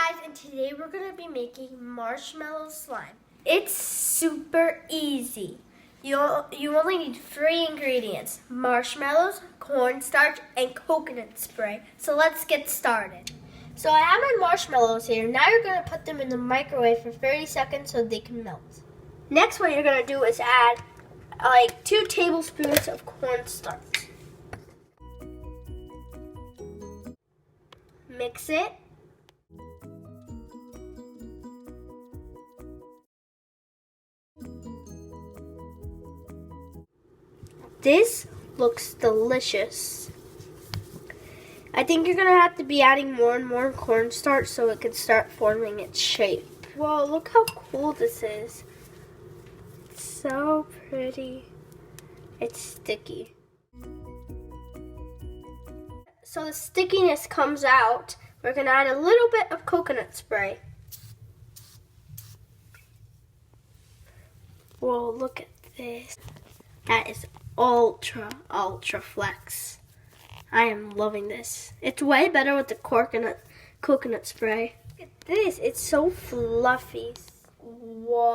guys, and today we're going to be making marshmallow slime. It's super easy. You only need 3 ingredients: marshmallows, cornstarch, and coconut spray. So let's get started. So I have my marshmallows here. Now you're going to put them in the microwave for 30 seconds so they can melt. Next, what you're going to do is add like 2 tablespoons of cornstarch. Mix it. This looks delicious. I think you're going to have to be adding more and more cornstarch so it can start forming its shape. Whoa, look how cool this is. It's so pretty. It's sticky. So the stickiness comes out. We're going to add a little bit of coconut spray. Whoa, look at this. That is ultra flex. I am loving this. It's way better with the coconut spray. Look at this. It's so fluffy. Whoa.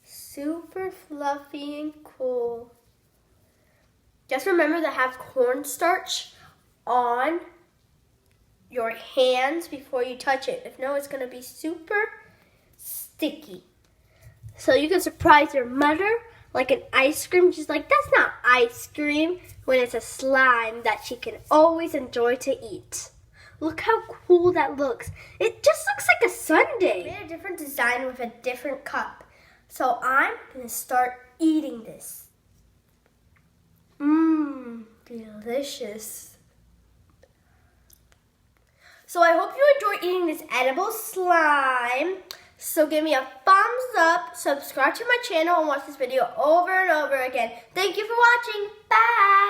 Super fluffy and cool. Just remember to have cornstarch on your hands before you touch it. If no, it's going to be super sticky. So you can surprise your mother like an ice cream. She's like, that's not ice cream, when it's a slime that she can always enjoy to eat. Look how cool that looks. It just looks like a sundae. I made a different design with a different cup. So I'm going to start eating this. Delicious. So I hope you enjoy eating this edible slime. So give me a thumbs up, subscribe to my channel, and watch this video over and over again. Thank you for watching. Bye.